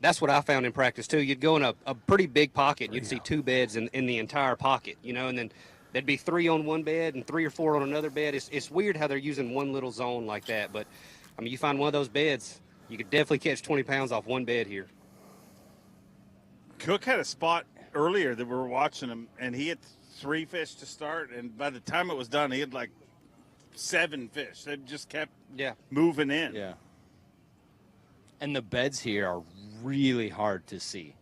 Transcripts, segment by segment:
That's what I found in practice too. You'd go in a pretty big pocket, and you'd see two beds in the entire pocket, and then there'd be three on one bed and three or four on another bed. It's weird how they're using one little zone like that, but I mean, you find one of those beds, you could definitely catch 20 pounds off one bed here. Cook had a spot earlier that we were watching him, and he had 3 fish to start, and by the time it was done, he had like 7 fish. They just kept moving in. Yeah. And the beds here are really hard to see.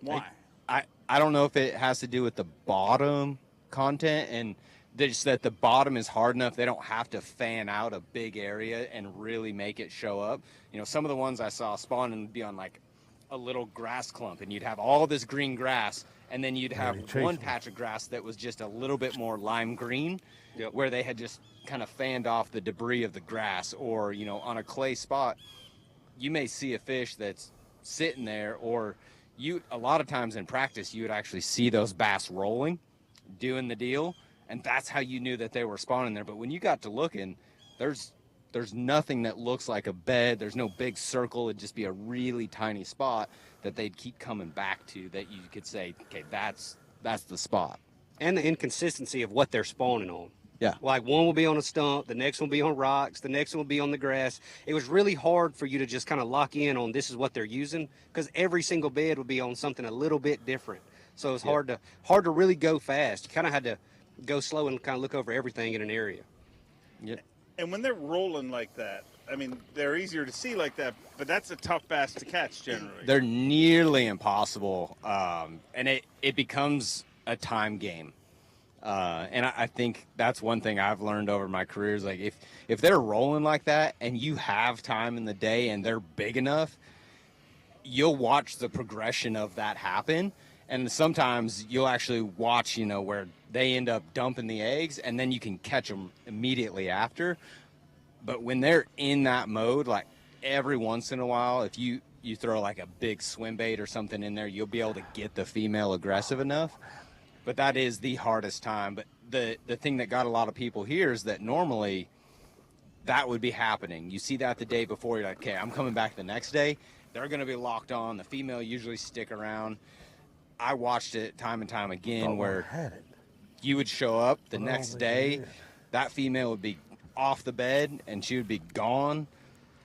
Why? I don't know if it has to do with the bottom content and just that the bottom is hard enough they don't have to fan out a big area and really make it show up. Some of the ones I saw spawning would be on like a little grass clump, and you'd have all this green grass, and then you'd have one patch of grass that was just a little bit more lime green, where they had just kind of fanned off the debris of the grass. Or on a clay spot, you may see a fish that's sitting there, or a lot of times in practice you would actually see those bass rolling, doing the deal, and that's how you knew that they were spawning there. But when you got to looking, there's nothing that looks like a bed. There's no big circle. It'd just be a really tiny spot that they'd keep coming back to, that you could say, okay, that's the spot. And the inconsistency of what they're spawning on. Yeah. Like one will be on a stump, the next one will be on rocks, the next one will be on the grass. It was really hard for you to just kind of lock in on this is what they're using, because every single bed would be on something a little bit different. So it was hard to really go fast. You kind of had to go slow and kind of look over everything in an area. Yeah. And when they're rolling like that, I mean, they're easier to see like that, but that's a tough bass to catch generally. They're nearly impossible, and it becomes a time game. And I think that's one thing I've learned over my career is, like, if they're rolling like that and you have time in the day and they're big enough, you'll watch the progression of that happen. And sometimes you'll actually watch, where they end up dumping the eggs, and then you can catch them immediately after. But when they're in that mode, like every once in a while, if you throw like a big swim bait or something in there, you'll be able to get the female aggressive enough. But that is the hardest time. But the thing that got a lot of people here is that normally that would be happening. You see that the day before, you're like, okay, I'm coming back the next day. They're going to be locked on. The female usually stick around. I watched it time and time again where you would show up the next day, that female would be off the bed and she would be gone.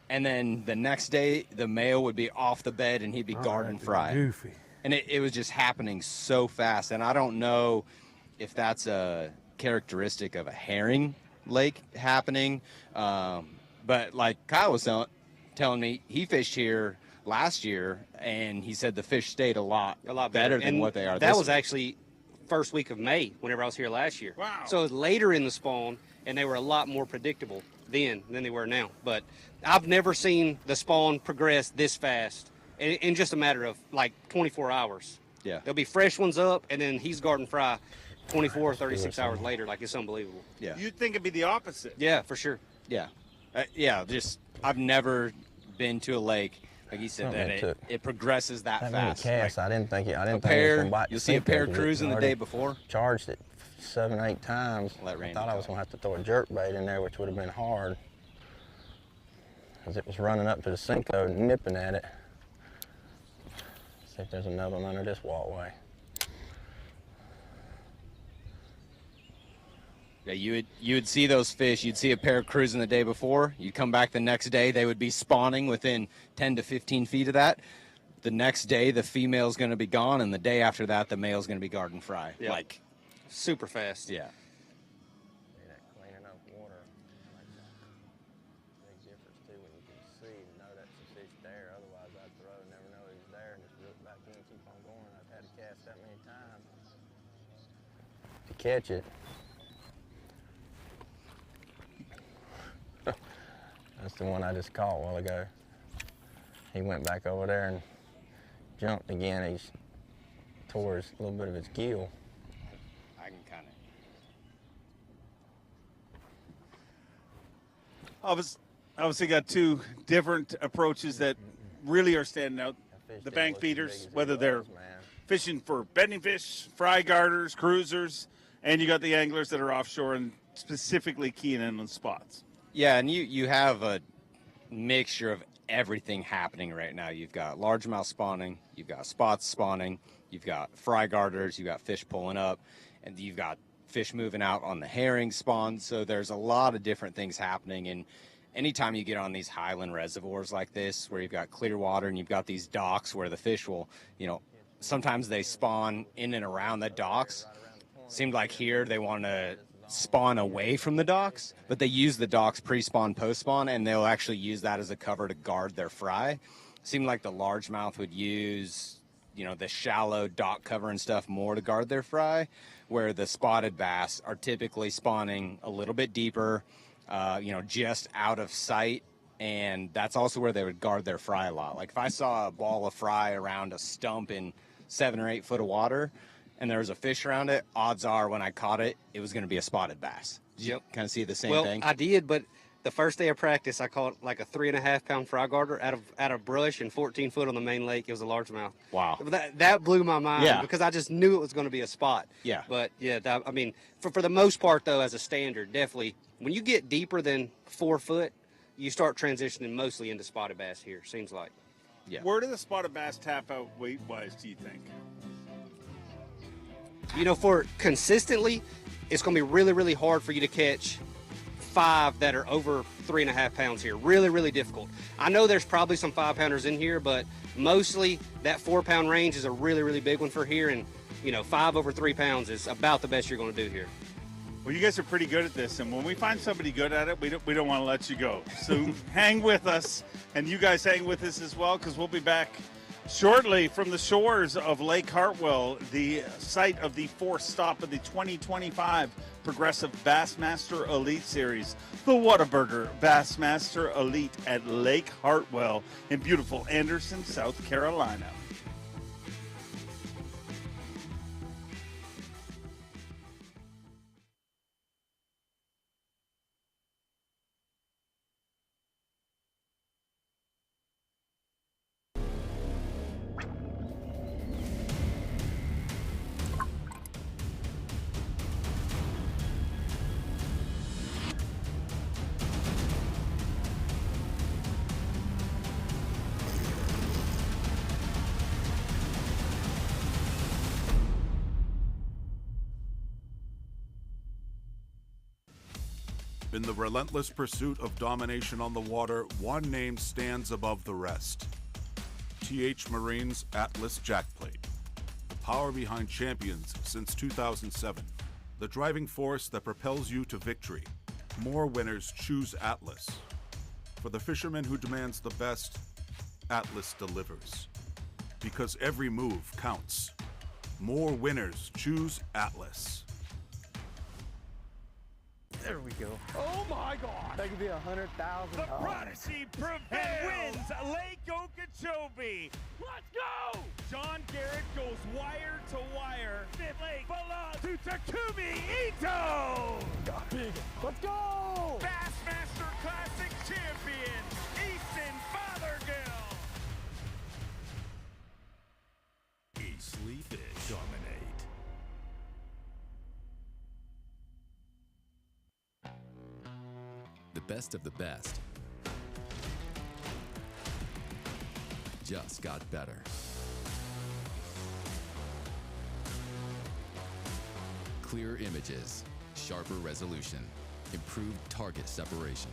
And then the next day, the male would be off the bed and he'd be garden fried. Goofy. And it was just happening so fast. And I don't know if that's a characteristic of a herring lake happening. But like Kyle was telling me, he fished here last year, and he said the fish stayed a lot better than what they are. That was actually first week of May whenever I was here last year. Wow. So it was later in the spawn, and they were a lot more predictable then than they were now. But I've never seen the spawn progress this fast in just a matter of like 24 hours. Yeah. There'll be fresh ones up, and then he's garden fry 24 or 36 hours later. Like, it's unbelievable. Yeah. You'd think it'd be the opposite. Yeah, for sure. Yeah. Just I've never been to a lake, like he said, that it progresses that fast. Cast, Like, I didn't think it was pair, going to bite. you'll see a pair cruising the day before. Charged it 7, 8 times. Let I Randy thought I was talk. going to have to throw a jerk bait in there, which would have been hard, because it was running up to the sink load and nipping at it. See if there's another one under this walkway. Yeah, you would see those fish. You'd see a pair cruising the day before. You'd come back the next day. They would be spawning within 10 to 15 feet of that. The next day, the female's going to be gone, and the day after that, the male's going to be garden fry. Yeah. Like, Super fast. yeah. See that clean enough water makes a big difference too when you can see and know that's the fish there. Otherwise, I'd throw and never know he's there and just look back in and keep on going. I've had to cast that many times to catch it. That's the one I just caught a while ago. He went back over there and jumped again. He tore a little bit of his gill. I can kind of. Obviously got two different approaches that really are standing out. The bank feeders, whether they're fishing for bedding fish, fry garters, cruisers, and you got the anglers that are offshore and specifically keying in on spots. Yeah, and you have a mixture of everything happening right now. You've got largemouth spawning, you've got spots spawning, you've got fry garters, you've got fish pulling up, and you've got fish moving out on the herring spawn. So there's a lot of different things happening. And anytime you get on these highland reservoirs like this, where you've got clear water and you've got these docks where the fish will, sometimes they spawn in and around the docks. Seemed like here they want to spawn away from the docks, but they use the docks pre-spawn, post-spawn, and they'll actually use that as a cover to guard their fry. Seemed like the largemouth would use, the shallow dock cover and stuff more to guard their fry, where the spotted bass are typically spawning a little bit deeper, just out of sight, and that's also where they would guard their fry a lot. Like if I saw a ball of fry around a stump in 7 or 8 foot of water, and there was a fish around it, odds are when I caught it, it was going to be a spotted bass. Did you kind of see the same thing? I did, but the first day of practice, I caught like a 3.5 pound fry garter out of brush and 14 foot on the main lake. It was a largemouth. Wow. That blew my mind because I just knew it was going to be a spot. Yeah. But for the most part though, as a standard, definitely when you get deeper than 4 foot, you start transitioning mostly into spotted bass here. Seems like. Yeah. Where do the spotted bass tap out weight wise, do you think? For consistently, it's going to be really, really hard for you to catch 5 that are over 3.5 pounds here. Really, really difficult. I know there's probably some 5-pounders in here, but mostly that 4-pound range is a really, really big one for here. And, 5 over 3 pounds is about the best you're going to do here. Well, you guys are pretty good at this, and when we find somebody good at it, we don't want to let you go. So hang with us, and you guys hang with us as well, because we'll be back shortly from the shores of Lake Hartwell, the site of the 4th stop of the 2025 Progressive Bassmaster Elite Series, the Whataburger Bassmaster Elite at Lake Hartwell in beautiful Anderson, South Carolina. In the relentless pursuit of domination on the water, one name stands above the rest. TH Marine's Atlas Jackplate. The power behind champions since 2007. The driving force that propels you to victory. More winners choose Atlas. For the fisherman who demands the best, Atlas delivers. Because every move counts. More winners choose Atlas. There we go. Oh my God! That could be $100,000. The Prodigy prevails and wins Lake Okeechobee. Let's go! John Garrett goes wire to wire. Fifth Lake belongs to Takumi Ito. Got big. Let's go! Bassmaster Classic champion, Easton Fothergill. Eastleigh Fish dominate. The best of the best just got better. Clearer images, sharper resolution, improved target separation.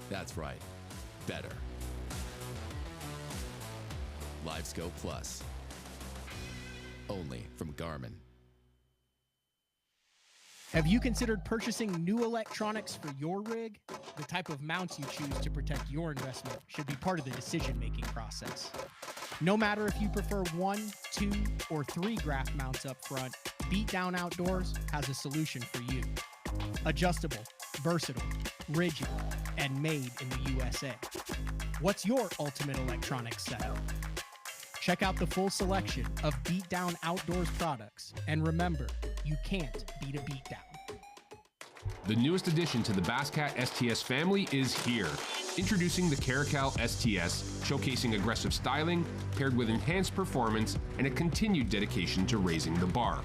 That's right, better. LiveScope Plus. Only from Garmin. Have you considered purchasing new electronics for your rig? The type of mounts you choose to protect your investment should be part of the decision-making process. No matter if you prefer 1, 2, or 3 graph mounts up front, Beatdown Outdoors has a solution for you. Adjustable, versatile, rigid, and made in the USA. What's your ultimate electronics setup? Check out the full selection of Beatdown Outdoors products, and remember, you can't beat a beatdown. The newest addition to the Basscat STS family is here. Introducing the Caracal STS, showcasing aggressive styling, paired with enhanced performance and a continued dedication to raising the bar.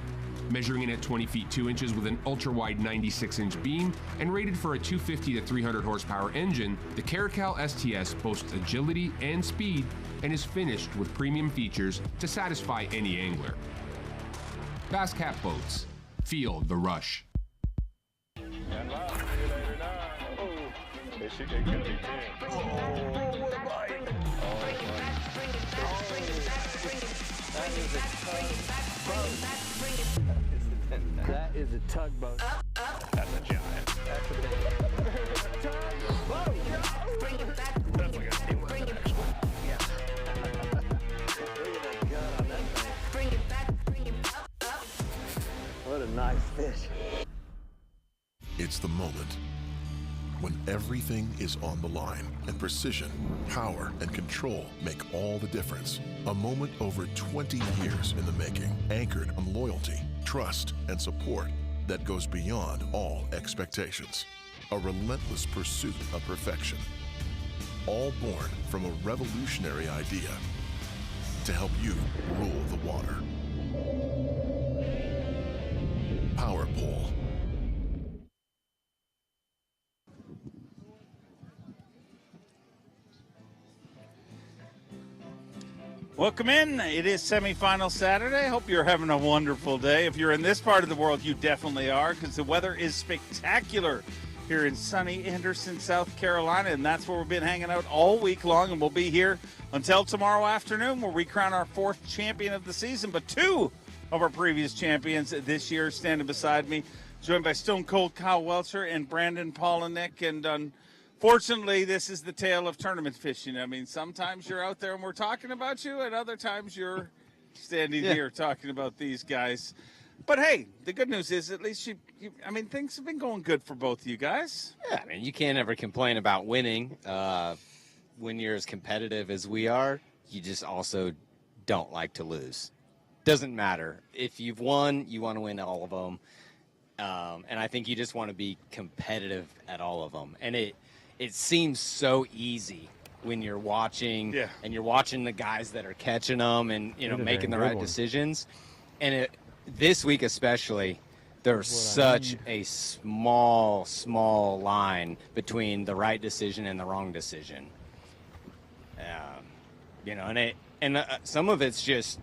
Measuring in at 20 feet 2 inches with an ultra-wide 96-inch beam and rated for a 250 to 300 horsepower engine, the Caracal STS boasts agility and speed and is finished with premium features to satisfy any angler. Bass Cat Boats. Feel the rush. That is a tugboat. That's a giant. That's a big tugboat. Definitely got to deal with the next one. What a nice fish. It's the moment when everything is on the line and precision, power, and control make all the difference. A moment over 20 years in the making, anchored on loyalty, trust, and support that goes beyond all expectations. A relentless pursuit of perfection. All born from a revolutionary idea to help you rule the water. Power Pole. Welcome in. It is semifinal Saturday. Hope you're having a wonderful day. If you're in this part of the world, you definitely are, because the weather is spectacular here in sunny Henderson, South Carolina, and that's where we've been hanging out all week long, and we'll be here until tomorrow afternoon where we crown our 4th champion of the season, but 2 of our previous champions this year standing beside me, joined by Stone Cold Kyle Welcher and Brandon Polinick, and fortunately, this is the tale of tournament fishing. I mean, sometimes you're out there and we're talking about you, and other times you're standing here talking about these guys. But hey, the good news is at least I mean, things have been going good for both of you guys. Yeah, I mean, you can't ever complain about winning. When you're as competitive as we are, you just also don't like to lose. Doesn't matter. If you've won, you want to win all of them. And I think you just want to be competitive at all of them. And it seems so easy when you're watching and you're watching the guys that are catching them and, you know, making the right decisions. And this week especially, there's such a small line between the right decision and the wrong decision. You know, and some of it's just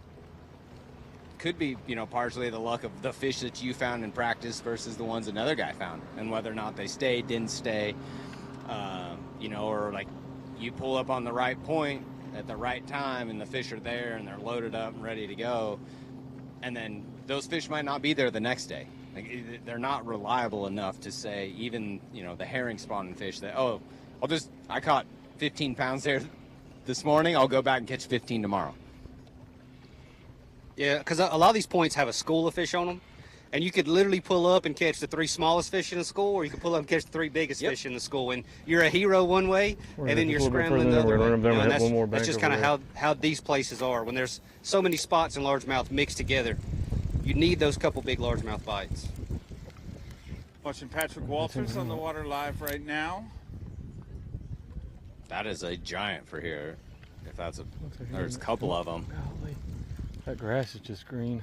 could be, you know, partially the luck of the fish that you found in practice versus the ones another guy found, and whether or not they stayed, didn't stay. You know, or like you pull up on the right point at the right time and the fish are there and they're loaded up and ready to go, and then those fish might not be there the next day. Like, they're not reliable enough to say, even, you know, the herring spawning fish that, oh, I caught 15 pounds there this morning, I'll go back and catch 15 tomorrow. Yeah, because a lot of these points have a school of fish on them. And you could literally pull up and catch the 3 smallest fish in the school, or you could pull up and catch the 3 biggest fish in the school. And you're a hero one way, and then you're scrambling the other way. You know, and that's just kind of how these places are. When there's so many spots in largemouth mixed together, you need those couple big largemouth bites. Watching Patrick Walters on the water live right now. That is a giant for here. If that's there's a couple of them. Golly. That grass is just green.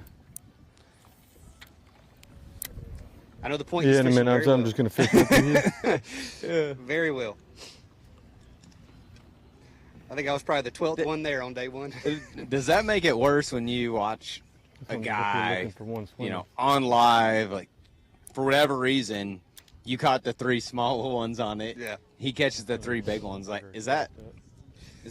I know the point. Yeah, in a minute, I'm just going to fish up here. Very well. I think I was probably the 12th one there on day one. Does that make it worse when you watch a guy, you know, on live, like, for whatever reason, you caught the 3 small ones on it. Yeah. He catches the 3 big ones. Like, is that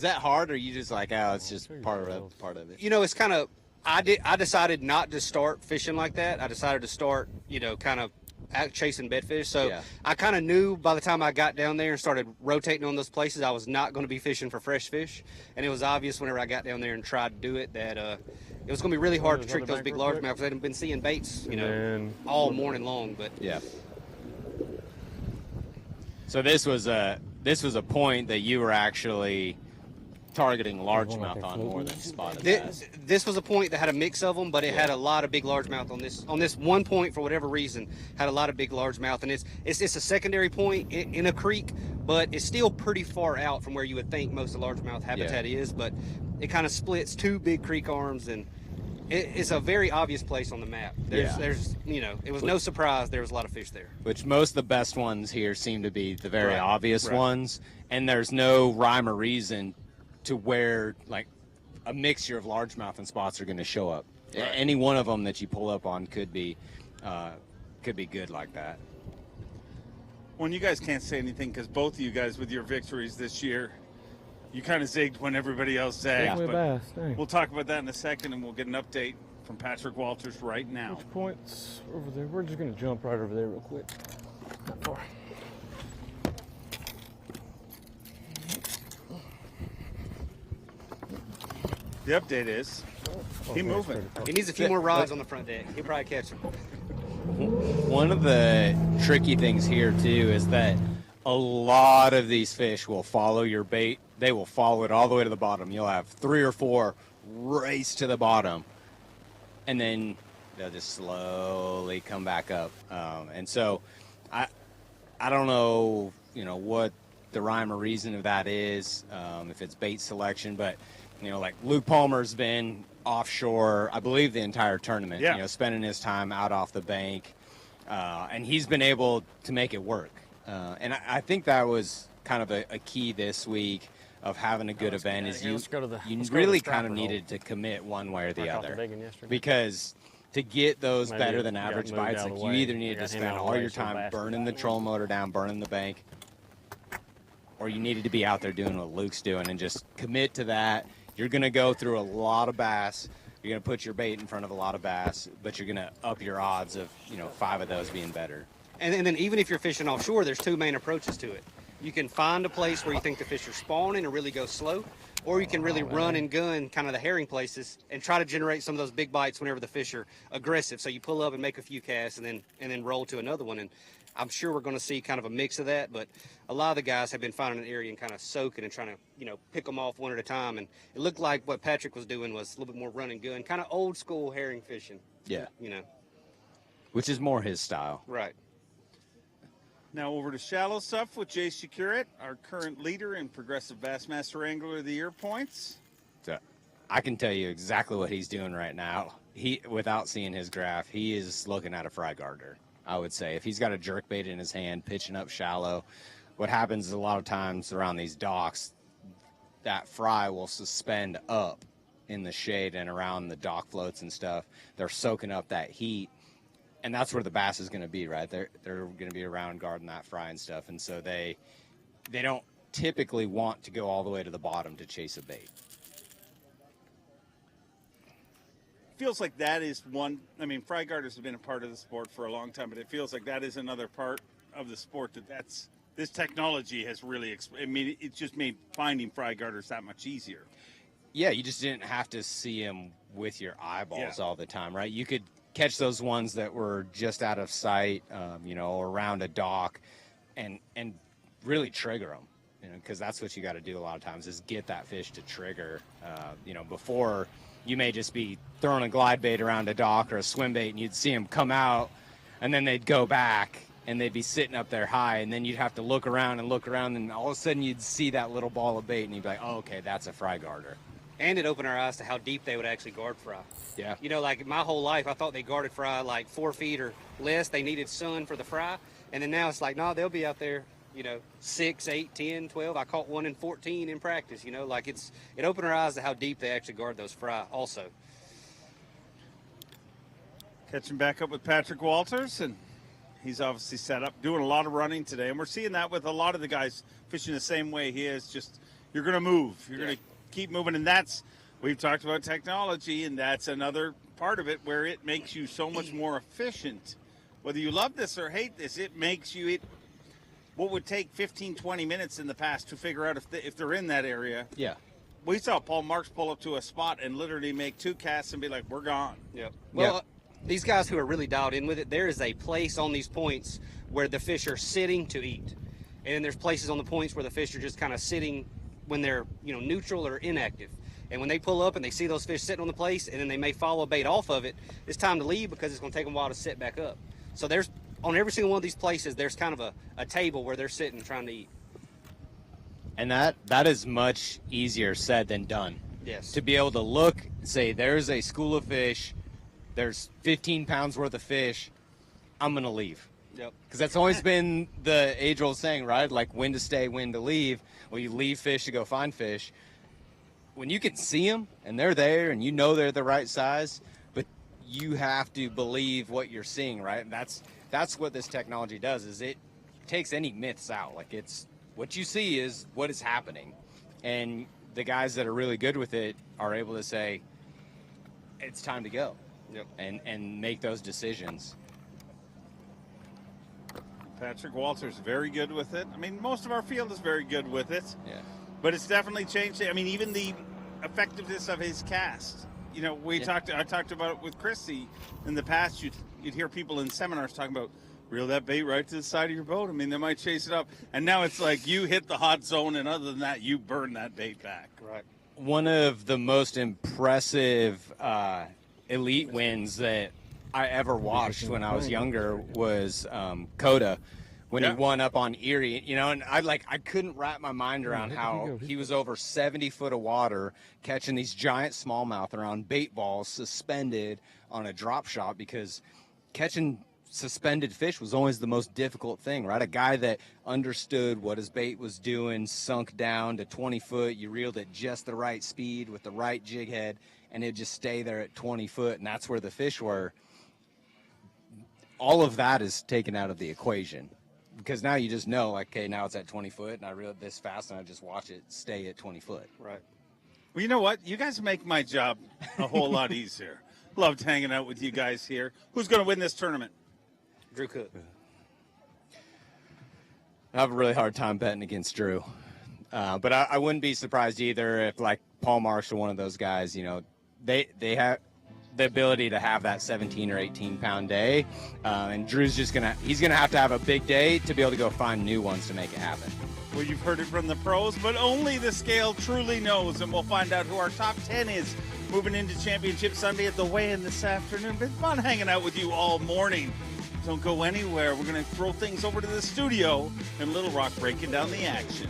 hard, or are you just like, oh, it's just part of it? You know, it's kind of. I decided not to start fishing like that. I decided to start, you know, kind of out chasing bedfish. So I kind of knew by the time I got down there and started rotating on those places, I was not going to be fishing for fresh fish. And it was obvious whenever I got down there and tried to do it that it was going to be really hard to trick those big largemouth because they'd been seeing baits, you know, all morning long. But so this was a point that you were actually targeting largemouth on more than spotted bass. This was a point that had a mix of them, but it had a lot of big largemouth on this one point. For whatever reason, had a lot of big largemouth, and it's a secondary point in a creek, but it's still pretty far out from where you would think most of the largemouth habitat is. But it kind of splits 2 big creek arms, and It's a very obvious place on the map. There's it was no surprise there was a lot of fish there. Which most of the best ones here seem to be the very Right. obvious Right. ones, and there's no rhyme or reason to where like a mixture of largemouth and spots are going to show up. Right. Any one of them that you pull up on could be good like that. Well, you guys can't say anything because both of you guys with your victories this year, you kind of zigged when everybody else zagged. Yeah. But Bass, dang. we'll talk about that in a second, and we'll get an update from Patrick Walters right now. Which points over there? We're just going to jump right over there real quick. Not far. The update is keep moving. He needs a few more rods on the front deck. He'll probably catch them. One of the tricky things here too is that a lot of these fish will follow your bait. They will follow it all the way to the bottom. You'll have 3 or 4 race to the bottom, and then they'll just slowly come back up. And so I don't know, what the rhyme or reason of that is, if it's bait selection, but like Luke Palmer's been offshore, I believe, the entire tournament, Yeah. Spending his time out off the bank, and he's been able to make it work. And I think that was kind of a key this week of having a good event is you really kind of needed to commit one way or the other, because to get those better than average bites, like you either needed to spend all your time burning the trolling motor down, burning the bank, or you needed to be out there doing what Luke's doing and just commit to that. You're going to go through a lot of bass. You're going to put your bait in front of a lot of bass, but you're going to up your odds of 5 of those being better. And then even if you're fishing offshore, there's 2 main approaches to it. You can find a place where you think the fish are spawning and really go slow, or you can really run and gun kind of the herring places and try to generate some of those big bites whenever the fish are aggressive. So you pull up and make a few casts and then roll to another one. And I'm sure we're going to see kind of a mix of that, but a lot of the guys have been finding an area and kind of soaking and trying to, pick them off one at a time. And it looked like what Patrick was doing was a little bit more run and gun, kind of old school herring fishing. Yeah. Which is more his style. Right. Now over to shallow stuff with Jay Securit, our current leader in Progressive Bassmaster Angler of the Year points. So I can tell you exactly what he's doing right now. Without seeing his graph, he is looking at a fry garter, I would say. If he's got a jerkbait in his hand, pitching up shallow, what happens a lot of times around these docks, that fry will suspend up in the shade and around the dock floats and stuff. They're soaking up that heat. And that's where the bass is going to be, right? They're going to be around guarding that fry and stuff. And so they don't typically want to go all the way to the bottom to chase a bait. Feels like that is one. I mean, fry garters have been a part of the sport for a long time, but it feels like that is another part of the sport this technology has really. It's just made finding fry garters that much easier. Yeah, you just didn't have to see them with your eyeballs all the time, right? You could catch those ones that were just out of sight, around a dock, and really trigger them, because that's what you got to do a lot of times is get that fish to trigger. Before you may just be throwing a glide bait around a dock or a swim bait, and you'd see them come out, and then they'd go back, and they'd be sitting up there high, and then you'd have to look around, and all of a sudden you'd see that little ball of bait, and you'd be like, oh, okay, that's a fry garter. And it opened our eyes to how deep they would actually guard fry. Yeah. Like my whole life, I thought they guarded fry like 4 feet or less. They needed sun for the fry. And then now it's like, no, they'll be out there, 6, 8, 10, 12. I caught one in 14 in practice, it opened our eyes to how deep they actually guard those fry also. Catching back up with Patrick Walters, and he's obviously set up, doing a lot of running today. And we're seeing that with a lot of the guys fishing the same way he is. Just, you're going to move. You're going to keep moving, and we've talked about technology, and that's another part of it where it makes you so much more efficient. Whether you love this or hate this, it makes you what would take 15, 20 minutes in the past to figure out if they're in that area. Yeah. We saw Paul Marks pull up to a spot and literally make 2 casts and be like, we're gone. Yep. Well, these guys who are really dialed in with it, there is a place on these points where the fish are sitting to eat. And there's places on the points where the fish are just kind of sitting when they're, neutral or inactive. And when they pull up and they see those fish sitting on the place and then they may follow a bait off of it, it's time to leave because it's going to take them a while to set back up. So there's, on every single one of these places, there's kind of a table where they're sitting trying to eat. And that is much easier said than done. Yes. To be able to look, say, there's a school of fish, there's 15 pounds worth of fish, I'm going to leave. Yep. Because that's always been the age-old saying, right? Like when to stay, when to leave. Well, you leave fish to go find fish. When you can see them and they're there and you know they're the right size, but you have to believe what you're seeing, right? And that's what this technology does, is it takes any myths out. Like, it's what you see is what is happening. And the guys that are really good with it are able to say, it's time to go. Yep. And make those decisions. Patrick Walter's very good with it. I mean, most of our field is very good with it. Yeah. But it's definitely changed. I mean, even the effectiveness of his cast. You know, I talked about it with Christy in the past. You'd hear people in seminars talking about reel that bait right to the side of your boat. I mean, they might chase it up. And now it's like you hit the hot zone, and other than that, you burn that bait back. Right. One of the most impressive elite wins that I ever watched when I was younger was Coda, when he won up on Erie, you know, and I couldn't wrap my mind around how he was over 70 foot of water catching these giant smallmouth around bait balls suspended on a drop shot, because catching suspended fish was always the most difficult thing, right? A guy that understood what his bait was doing, sunk down to 20 foot, you reeled at just the right speed with the right jig head, and it'd just stay there at 20 foot, and that's where the fish were. All of that is taken out of the equation, because now you just know, like, okay, now it's at 20 foot, and I reel it this fast, and I just watch it stay at 20 foot. Right. Well, you know what? You guys make my job a whole lot easier. Loved hanging out with you guys here. Who's going to win this tournament? Drew Cook. I have a really hard time betting against Drew. But I wouldn't be surprised either if, like, Paul Marshall, one of those guys, you know, they have the ability to have that 17 or 18 pound day. And Drew's he's going to have a big day to be able to go find new ones to make it happen. Well, you've heard it from the pros, but only the scale truly knows, and we'll find out who our top 10 is moving into Championship Sunday at the weigh-in this afternoon. Been fun hanging out with you all morning. Don't go anywhere. We're going to throw things over to the studio in Little Rock, breaking down the action.